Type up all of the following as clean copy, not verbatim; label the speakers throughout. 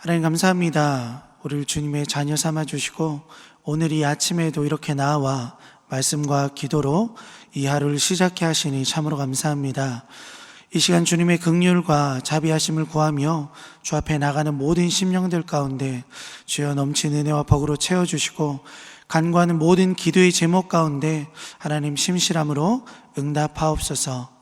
Speaker 1: 하나님 감사합니다. 우리를 주님의 자녀 삼아주시고 오늘 이 아침에도 이렇게 나와 말씀과 기도로 이 하루를 시작해 하시니 참으로 감사합니다. 이 시간 주님의 긍휼과 자비하심을 구하며 주 앞에 나가는 모든 심령들 가운데 주여 넘치는 은혜와 복으로 채워주시고 간구하는 모든 기도의 제목 가운데 하나님 심실함으로 응답하옵소서.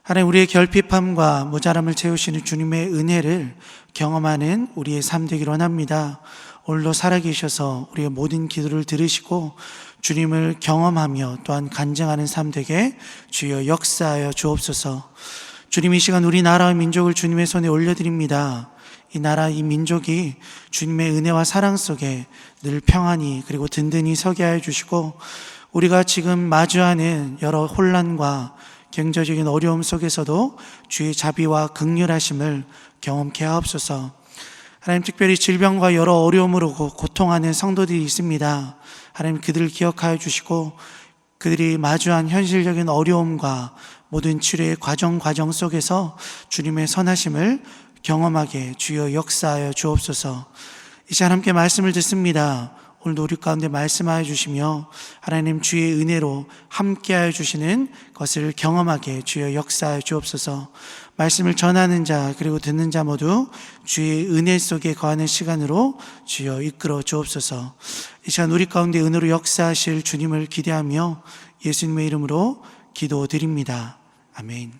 Speaker 1: 하나님, 우리의 결핍함과 모자람을 채우시는 주님의 은혜를 경험하는 우리의 삶 되기를 원합니다. 오늘도 살아계셔서 우리의 모든 기도를 들으시고 주님을 경험하며 또한 간증하는 삶 되게 주여 역사하여 주옵소서. 주님, 이 시간 우리나라와 민족을 주님의 손에 올려드립니다. 이 나라, 이 민족이 주님의 은혜와 사랑 속에 늘 평안히 그리고 든든히 서게 하여 주시고 우리가 지금 마주하는 여러 혼란과 경제적인 어려움 속에서도 주의 자비와 긍휼하심을 경험케 하옵소서. 하나님, 특별히 질병과 여러 어려움으로 고통하는 성도들이 있습니다. 하나님, 그들을 기억하여 주시고 그들이 마주한 현실적인 어려움과 모든 치료의 과정 속에서 주님의 선하심을 경험하게 주여 역사하여 주옵소서. 이 시간 함께 말씀을 듣습니다. 오늘도 우리 가운데 말씀하여 주시며 하나님 주의 은혜로 함께하여 주시는 것을 경험하게 주여 역사하여 주옵소서. 말씀을 전하는 자 그리고 듣는 자 모두 주의 은혜 속에 거하는 시간으로 주여 이끌어 주옵소서. 이 시간 우리 가운데 은혜로 역사하실 주님을 기대하며 예수님의 이름으로 기도드립니다. 아멘.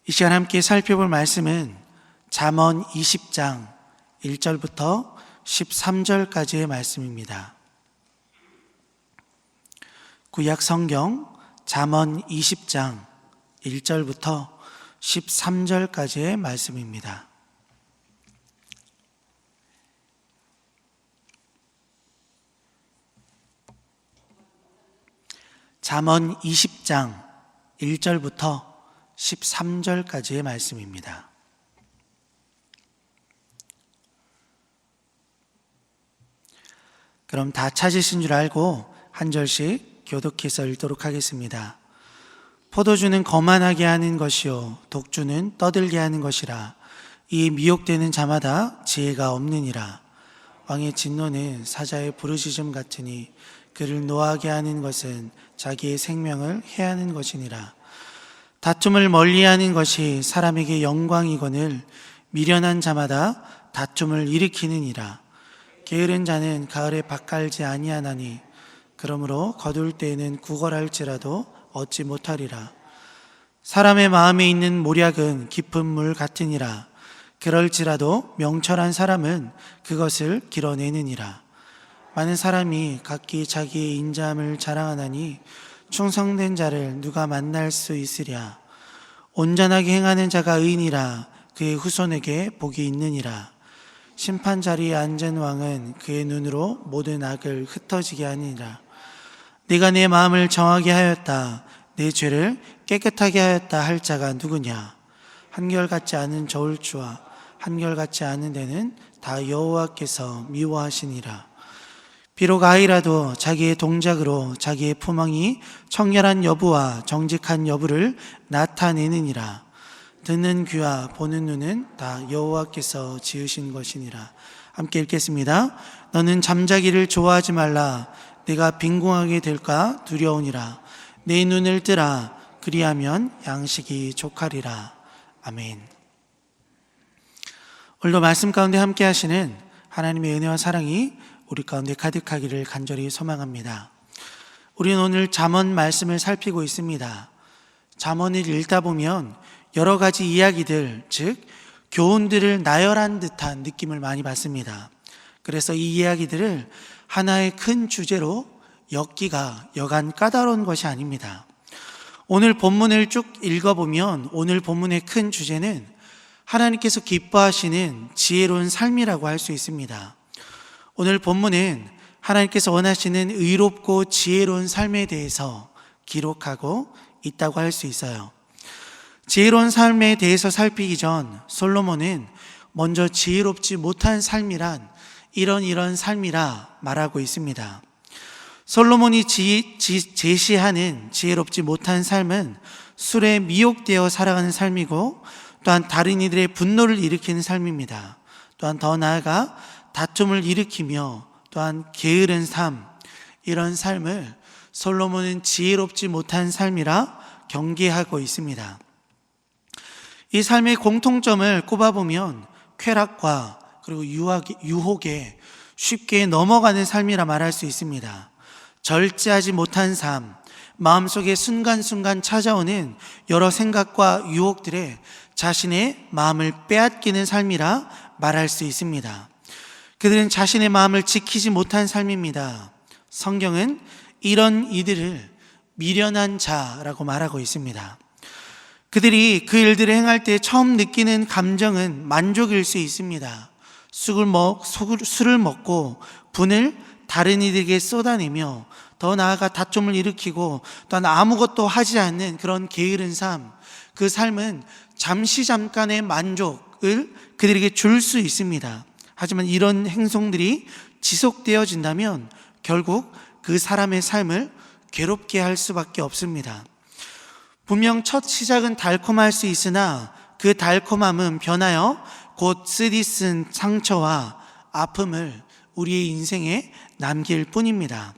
Speaker 1: 이 시간 함께 살펴볼 말씀은 잠언 20장 1절부터 13절까지의 말씀입니다. 구약 성경 잠언 20장 1절부터 13절까지의 말씀입니다. 잠언 20장 1절부터 13절까지의 말씀입니다. 그럼 다 찾으신 줄 알고 한 절씩 교독해서 읽도록 하겠습니다. 포도주는 거만하게 하는 것이요 독주는 떠들게 하는 것이라. 이 미혹되는 자마다 지혜가 없느니라. 왕의 진노는 사자의 부르짖음 같으니 그를 노하게 하는 것은 자기의 생명을 해하는 것이니라. 다툼을 멀리하는 것이 사람에게 영광이거늘 미련한 자마다 다툼을 일으키느니라. 게으른 자는 가을에 밭 갈지 아니하나니 그러므로 거둘 때에는 구걸할지라도 얻지 못하리라. 사람의 마음에 있는 모략은 깊은 물 같으니라. 그럴지라도 명철한 사람은 그것을 길어내느니라. 많은 사람이 각기 자기의 인자함을 자랑하나니 충성된 자를 누가 만날 수 있으랴. 온전하게 행하는 자가 의인이라. 그의 후손에게 복이 있느니라. 심판 자리에 앉은 왕은 그의 눈으로 모든 악을 흩어지게 하니라. 네가 내 마음을 정하게 하였다. 내 죄를 깨끗하게 하였다 할 자가 누구냐. 한결같지 않은 저울추와 한결같지 않은 데는 다 여호와께서 미워하시니라. 비록 아이라도 자기의 동작으로 자기의 품행이 청결한 여부와 정직한 여부를 나타내느니라. 듣는 귀와 보는 눈은 다 여호와께서 지으신 것이니라. 함께 읽겠습니다. 너는 잠자기를 좋아하지 말라. 내가 빈궁하게 될까 두려우니라. 내 눈을 뜨라. 그리하면 양식이 족하리라. 아멘. 오늘도 말씀 가운데 함께 하시는 하나님의 은혜와 사랑이 우리 가운데 가득하기를 간절히 소망합니다. 우리는 오늘 잠언 말씀을 살피고 있습니다. 잠언을 읽다 보면 여러 가지 이야기들, 즉 교훈들을 나열한 듯한 느낌을 많이 받습니다. 그래서 이 이야기들을 하나의 큰 주제로 엮기가 여간 까다로운 것이 아닙니다. 오늘 본문을 쭉 읽어보면 오늘 본문의 큰 주제는 하나님께서 기뻐하시는 지혜로운 삶이라고 할 수 있습니다. 오늘 본문은 하나님께서 원하시는 의롭고 지혜로운 삶에 대해서 기록하고 있다고 할 수 있어요. 지혜로운 삶에 대해서 살피기 전 솔로몬은 먼저 지혜롭지 못한 삶이란 이런 삶이라 말하고 있습니다. 솔로몬이 제시하는 지혜롭지 못한 삶은 술에 미혹되어 살아가는 삶이고 또한 다른 이들의 분노를 일으키는 삶입니다. 또한 더 나아가 다툼을 일으키며 또한 게으른 삶, 이런 삶을 솔로몬은 지혜롭지 못한 삶이라 경계하고 있습니다. 이 삶의 공통점을 꼽아보면 쾌락과 그리고 유혹에 쉽게 넘어가는 삶이라 말할 수 있습니다. 절제하지 못한 삶, 마음속에 순간순간 찾아오는 여러 생각과 유혹들에 자신의 마음을 빼앗기는 삶이라 말할 수 있습니다. 그들은 자신의 마음을 지키지 못한 삶입니다. 성경은 이런 이들을 미련한 자라고 말하고 있습니다. 그들이 그 일들을 행할 때 처음 느끼는 감정은 만족일 수 있습니다. 술을 먹고 분을 다른 이들에게 쏟아내며 더 나아가 다툼을 일으키고 또한 아무것도 하지 않는 그런 게으른 삶, 그 삶은 잠시 잠깐의 만족을 그들에게 줄 수 있습니다. 하지만 이런 행동들이 지속되어진다면 결국 그 사람의 삶을 괴롭게 할 수밖에 없습니다. 분명 첫 시작은 달콤할 수 있으나 그 달콤함은 변하여 곧 쓰디쓴 상처와 아픔을 우리의 인생에 남길 뿐입니다.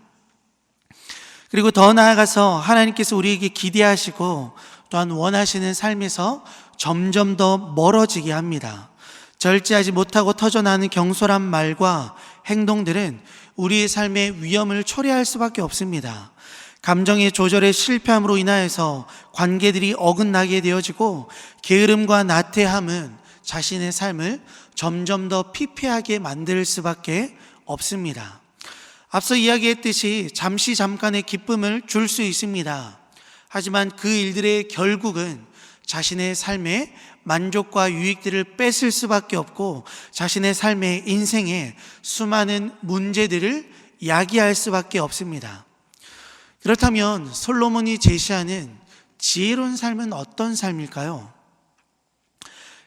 Speaker 1: 그리고 더 나아가서 하나님께서 우리에게 기대하시고 또한 원하시는 삶에서 점점 더 멀어지게 합니다. 절제하지 못하고 터져나오는 경솔한 말과 행동들은 우리의 삶의 위험을 초래할 수밖에 없습니다. 감정의 조절에 실패함으로 인하여서 관계들이 어긋나게 되어지고 게으름과 나태함은 자신의 삶을 점점 더 피폐하게 만들 수밖에 없습니다. 앞서 이야기했듯이 잠시 잠깐의 기쁨을 줄 수 있습니다. 하지만 그 일들의 결국은 자신의 삶의 만족과 유익들을 뺏을 수밖에 없고 자신의 삶의 인생에 수많은 문제들을 야기할 수밖에 없습니다. 그렇다면 솔로몬이 제시하는 지혜로운 삶은 어떤 삶일까요?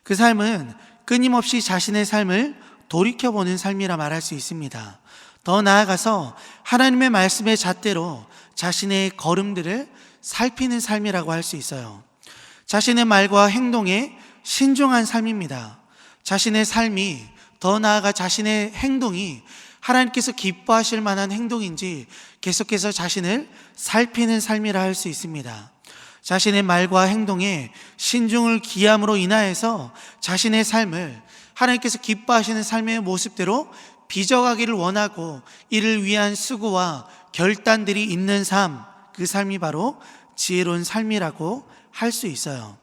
Speaker 1: 그 삶은 끊임없이 자신의 삶을 돌이켜보는 삶이라 말할 수 있습니다. 더 나아가서 하나님의 말씀의 잣대로 자신의 걸음들을 살피는 삶이라고 할 수 있어요. 자신의 말과 행동에 신중한 삶입니다. 자신의 삶이, 더 나아가 자신의 행동이 하나님께서 기뻐하실 만한 행동인지 계속해서 자신을 살피는 삶이라 할 수 있습니다. 자신의 말과 행동에 신중을 기함으로 인하여서 자신의 삶을 하나님께서 기뻐하시는 삶의 모습대로 빚어가기를 원하고 이를 위한 수고와 결단들이 있는 삶, 그 삶이 바로 지혜로운 삶이라고 할 수 있어요.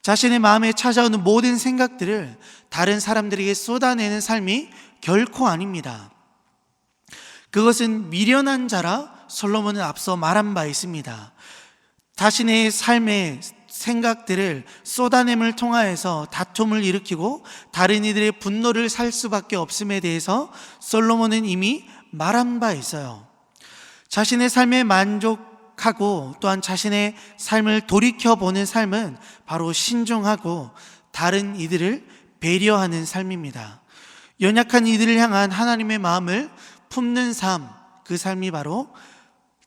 Speaker 1: 자신의 마음에 찾아오는 모든 생각들을 다른 사람들에게 쏟아내는 삶이 결코 아닙니다. 그것은 미련한 자라 솔로몬은 앞서 말한 바 있습니다. 자신의 삶의 생각들을 쏟아냄을 통하여서 다툼을 일으키고 다른 이들의 분노를 살 수밖에 없음에 대해서 솔로몬은 이미 말한 바 있어요. 자신의 삶에 만족하고 또한 자신의 삶을 돌이켜보는 삶은 바로 신중하고 다른 이들을 배려하는 삶입니다. 연약한 이들을 향한 하나님의 마음을 품는 삶, 그 삶이 바로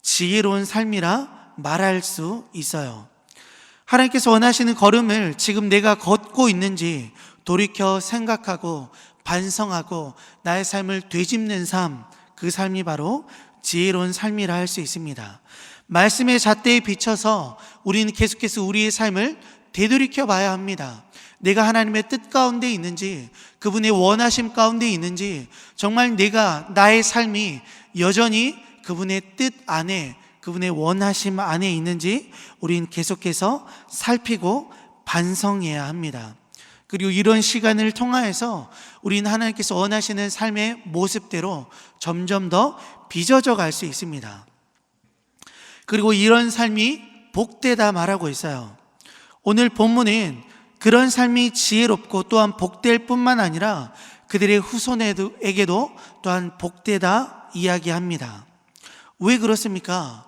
Speaker 1: 지혜로운 삶이라 말할 수 있어요. 하나님께서 원하시는 걸음을 지금 내가 걷고 있는지 돌이켜 생각하고 반성하고 나의 삶을 되짚는 삶, 그 삶이 바로 지혜로운 삶이라 할 수 있습니다. 말씀의 잣대에 비춰서 우리는 계속해서 우리의 삶을 되돌이켜 봐야 합니다. 내가 하나님의 뜻 가운데 있는지, 그분의 원하심 가운데 있는지, 정말 내가 나의 삶이 여전히 그분의 뜻 안에, 그분의 원하심 안에 있는지 우리는 계속해서 살피고 반성해야 합니다. 그리고 이런 시간을 통하여서 우리는 하나님께서 원하시는 삶의 모습대로 점점 더 빚어져 갈 수 있습니다. 그리고 이런 삶이 복되다 말하고 있어요. 오늘 본문은 그런 삶이 지혜롭고 또한 복될 뿐만 아니라 그들의 후손에게도 또한 복되다 이야기합니다. 왜 그렇습니까?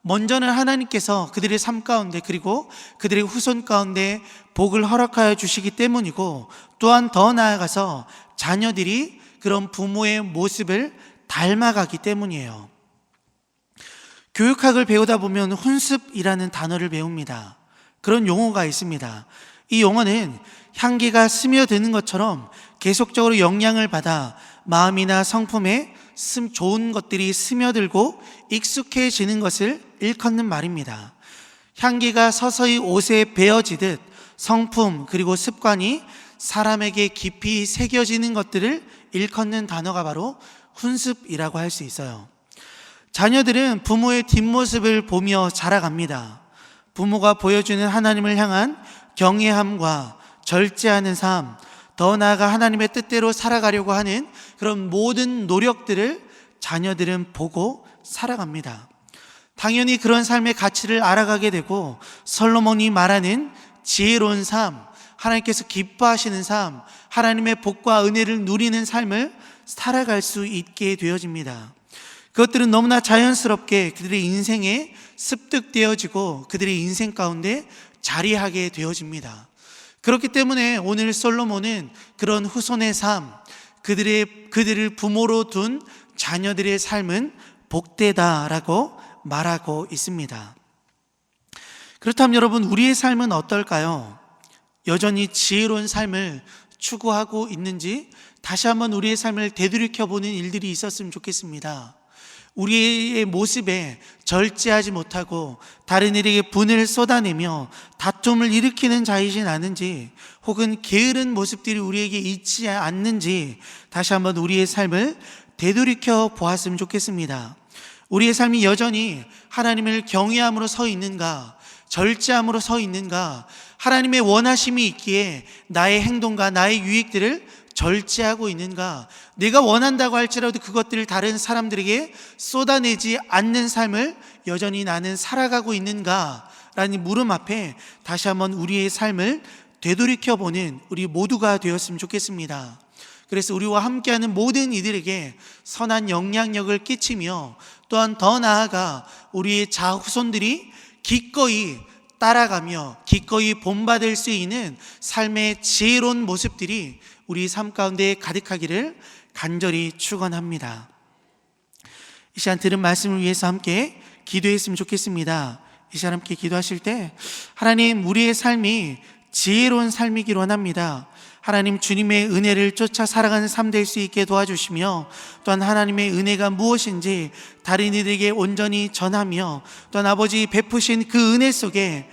Speaker 1: 먼저는 하나님께서 그들의 삶 가운데 그리고 그들의 후손 가운데 복을 허락하여 주시기 때문이고, 또한 더 나아가서 자녀들이 그런 부모의 모습을 닮아가기 때문이에요. 교육학을 배우다 보면 훈습이라는 단어를 배웁니다. 그런 용어가 있습니다. 이 용어는 향기가 스며드는 것처럼 계속적으로 영향을 받아 마음이나 성품에 좋은 것들이 스며들고 익숙해지는 것을 일컫는 말입니다. 향기가 서서히 옷에 배어지듯 성품 그리고 습관이 사람에게 깊이 새겨지는 것들을 일컫는 단어가 바로 훈습이라고 할 수 있어요. 자녀들은 부모의 뒷모습을 보며 자라갑니다. 부모가 보여주는 하나님을 향한 경외함과 절제하는 삶, 더 나아가 하나님의 뜻대로 살아가려고 하는 그런 모든 노력들을 자녀들은 보고 살아갑니다. 당연히 그런 삶의 가치를 알아가게 되고 솔로몬이 말하는 지혜로운 삶, 하나님께서 기뻐하시는 삶, 하나님의 복과 은혜를 누리는 삶을 살아갈 수 있게 되어집니다. 그것들은 너무나 자연스럽게 그들의 인생에 습득되어지고 그들의 인생 가운데 자리하게 되어집니다. 그렇기 때문에 오늘 솔로몬은 그런 후손의 삶, 그들을 부모로 둔 자녀들의 삶은 복되다라고 말하고 있습니다. 그렇다면 여러분, 우리의 삶은 어떨까요? 여전히 지혜로운 삶을 추구하고 있는지 다시 한번 우리의 삶을 되돌이켜보는 일들이 있었으면 좋겠습니다. 우리의 모습에 절제하지 못하고 다른 이에게 분을 쏟아내며 다툼을 일으키는 자이진 않은지, 혹은 게으른 모습들이 우리에게 있지 않는지 다시 한번 우리의 삶을 되돌이켜 보았으면 좋겠습니다. 우리의 삶이 여전히 하나님을 경외함으로 서 있는가, 절제함으로 서 있는가, 하나님의 원하심이 있기에 나의 행동과 나의 유익들을 절제하고 있는가, 내가 원한다고 할지라도 그것들을 다른 사람들에게 쏟아내지 않는 삶을 여전히 나는 살아가고 있는가 라는 물음 앞에 다시 한번 우리의 삶을 되돌이켜보는 우리 모두가 되었으면 좋겠습니다. 그래서 우리와 함께하는 모든 이들에게 선한 영향력을 끼치며, 또한 더 나아가 우리의 자후손들이 기꺼이 따라가며 기꺼이 본받을 수 있는 삶의 지혜로운 모습들이 우리 삶 가운데 가득하기를 간절히 축원합니다. 이 시간 들은 말씀을 위해서 함께 기도했으면 좋겠습니다. 이 시간 함께 기도하실 때, 하나님, 우리의 삶이 지혜로운 삶이기를 원합니다. 하나님, 주님의 은혜를 쫓아 살아가는 삶 될 수 있게 도와주시며, 또한 하나님의 은혜가 무엇인지 다른 이들에게 온전히 전하며, 또한 아버지 베푸신 그 은혜 속에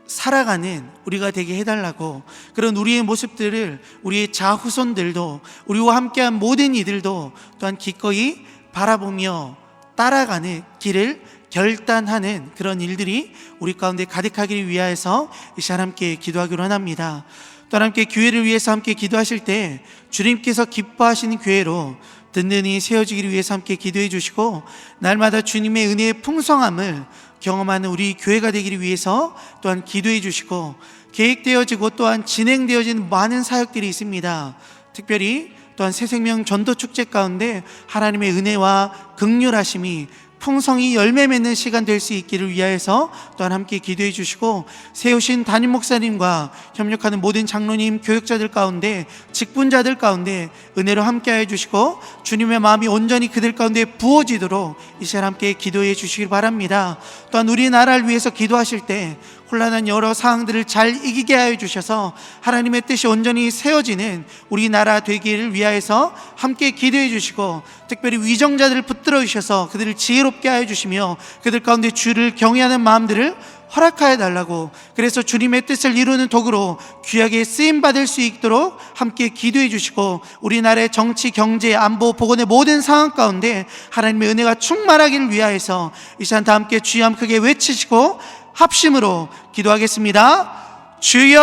Speaker 1: 살아가는 우리가 되게 해달라고, 그런 우리의 모습들을 우리의 자후손들도, 우리와 함께한 모든 이들도 또한 기꺼이 바라보며 따라가는 길을 결단하는 그런 일들이 우리 가운데 가득하기를 위하여서 이 시간 함께 기도하기로 합니다. 또한 함께 교회를 위해서 함께 기도하실 때 주님께서 기뻐하시는 교회로 든든히 세워지기를 위해서 함께 기도해 주시고, 날마다 주님의 은혜의 풍성함을 경험하는 우리 교회가 되기를 위해서 또한 기도해 주시고, 계획되어지고 또한 진행되어지는 많은 사역들이 있습니다. 특별히 또한 새생명 전도축제 가운데 하나님의 은혜와 긍휼하심이 풍성히 열매 맺는 시간 될 수 있기를 위하여서 또한 함께 기도해 주시고, 세우신 담임 목사님과 협력하는 모든 장로님, 교역자들 가운데, 직분자들 가운데 은혜로 함께하여 주시고, 주님의 마음이 온전히 그들 가운데 부어지도록 이 시간 함께 기도해 주시길 바랍니다. 또한 우리나라를 위해서 기도하실 때 혼란한 여러 상황들을 잘 이기게 하여 주셔서 하나님의 뜻이 온전히 세워지는 우리나라 되기를 위하여서 함께 기도해 주시고, 특별히 위정자들을 붙들어 주셔서 그들을 지혜롭게 하여 주시며 그들 가운데 주를 경외하는 마음들을 허락하여 달라고, 그래서 주님의 뜻을 이루는 도구로 귀하게 쓰임받을 수 있도록 함께 기도해 주시고, 우리나라의 정치, 경제, 안보, 보건의 모든 상황 가운데 하나님의 은혜가 충만하기를 위하여서 이 시간 다 함께 주여 함 크게 외치시고 합심으로 기도하겠습니다. 주여!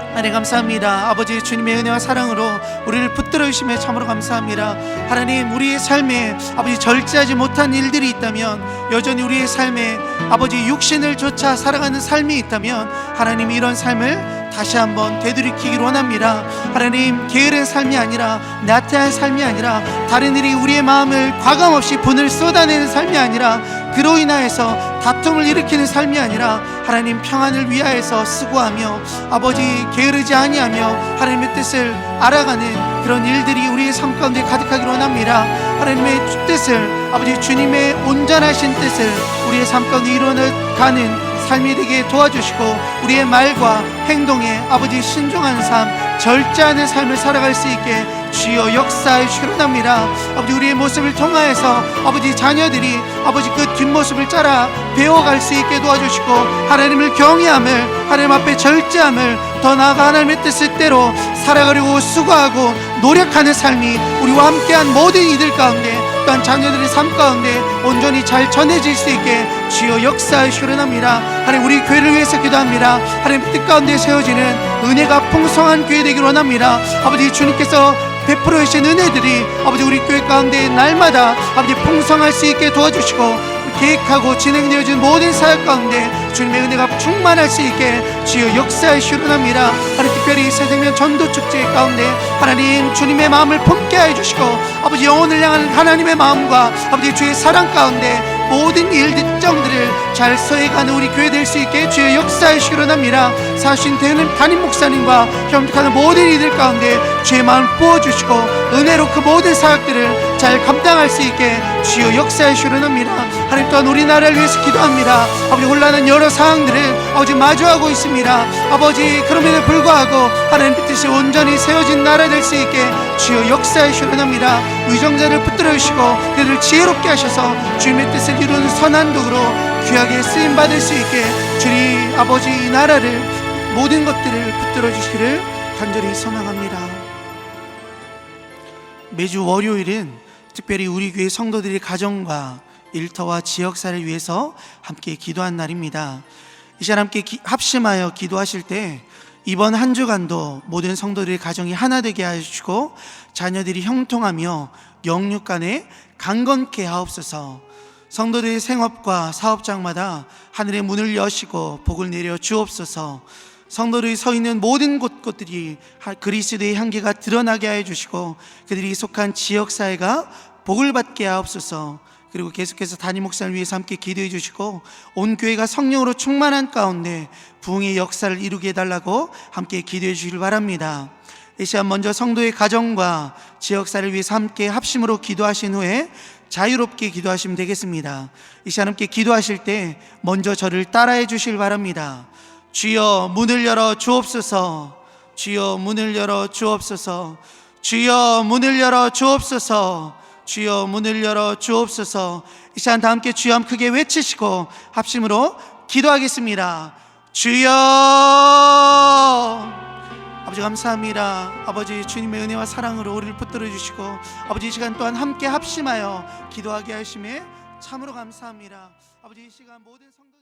Speaker 1: 하나님 감사합니다. 아버지, 주님의 은혜와 사랑으로 우리를 붙들어 주심에 참으로 감사합니다. 하나님, 우리의 삶에 아버지 절제하지 못한 일들이 있다면, 여전히 우리의 삶에 아버지 육신을 쫓아 살아가는 삶이 있다면, 하나님 이런 삶을 다시 한번 되돌이키기를 원합니다. 하나님, 게으른 삶이 아니라, 나태한 삶이 아니라, 다른 일이 우리의 마음을 과감없이 분을 쏟아내는 삶이 아니라, 그로 인하여서 다툼을 일으키는 삶이 아니라, 하나님 평안을 위하여서 수고하며 아버지 게으르지 아니하며 하나님의 뜻을 알아가는 그런 일들이 우리의 삶 가운데 가득하기를 원합니다. 하나님의 뜻을, 아버지 주님의 온전하신 뜻을 우리의 삶 가운데 이루어가는 삶이 되게 도와주시고 우리의 말과 행동에 아버지 신중한 삶, 절제하는 삶을 살아갈 수 있게 주여 역사에 주시옵나이다. 아버지 우리의 모습을 통하여서 아버지 자녀들이 아버지 그 뒷모습을 따라 배워갈 수 있게 도와주시고 하나님을 경외함을, 하나님 앞에 절제함을, 더 나아가 하나님의 뜻대로 살아가려고 수고하고 노력하는 삶이 우리와 함께한 모든 이들 가운데 또한 자녀들의 삶 가운데 온전히 잘 전해질 수 있게 주여 역사에 주시옵나이다. 하나님 우리 교회를 위해서 기도합니다. 하나님 뜻 가운데 세워지는 은혜가 풍성한 교회 되기를 원합니다. 아버지 주님께서 베풀어 주신 은혜들이 아버지 우리 교회 가운데 날마다 아버지 풍성할 수 있게 도와주시고 계획하고 진행되어진 모든 사역 가운데 주님의 은혜가 충만할 수 있게 주여 역사에 주시옵나이다. 하나님 특별히 새생명 전도축제 가운데 하나님 주님의 마음을 품게 하여 주시고 아버지 영혼을 향한 하나님의 마음과 아버지 주의 사랑 가운데 모든 일들 정들을 잘 서해가는 우리 교회 될 수 있게 주여 역사에 주시옵나이다. 사신 담임 목사님과 협력하는 모든 이들 가운데 주의 마음을 부어주시고 은혜로 그 모든 사역들을 잘 감당할 수 있게 주여 역사에 주시옵나이다. 하나님 또한 우리나라를 위해서 기도합니다. 아버지 혼란한 여러 상황들을 아버지 마주하고 있습니다. 아버지 그럼에도 불구하고 하나님 뜻이 온전히 세워진 나라 될 수 있게 주여 역사에 주시옵나이다. 위정자를 붙들어 주시고 그들을 지혜롭게 하셔서 주님의 뜻을 이루는 선한 도구로 귀하게 쓰임받을 수 있게 주님 아버지 이 나라를 모든 것들을 붙들어 주시기를 간절히 소망합니다. 매주 월요일은 특별히 우리 교회 성도들의 가정과 일터와 지역사를 위해서 함께 기도한 날입니다. 이 시간 함께 합심하여 기도하실 때 이번 한 주간도 모든 성도들의 가정이 하나 되게 하시고 자녀들이 형통하며 영육 간에 강건케 하옵소서. 성도들의 생업과 사업장마다 하늘의 문을 여시고 복을 내려 주옵소서. 성도들이 서 있는 모든 곳들이 그리스도의 향기가 드러나게 하여 주시고 그들이 속한 지역사회가 복을 받게 하옵소서. 그리고 계속해서 담임 목사를 위해서 함께 기도해 주시고 온 교회가 성령으로 충만한 가운데 부흥의 역사를 이루게 해달라고 함께 기도해 주시길 바랍니다. 이 시간 먼저 성도의 가정과 지역사를 위해서 함께 합심으로 기도하신 후에 자유롭게 기도하시면 되겠습니다. 이 시간 함께 기도하실 때 먼저 저를 따라해 주시길 바랍니다. 주여 문을 열어 주옵소서. 주여 문을 열어 주옵소서. 주여 문을 열어 주옵소서. 주여 문을 열어 주옵소서. 이 시간 다 함께 주여 함께 크게 외치시고 합심으로 기도하겠습니다. 주여. 아버지 감사합니다. 아버지 주님의 은혜와 사랑으로 우리를 붙들어 주시고 아버지 이 시간 또한 함께 합심하여 기도하게 하심에 참으로 감사합니다. 아버지 이 시간 모든 성도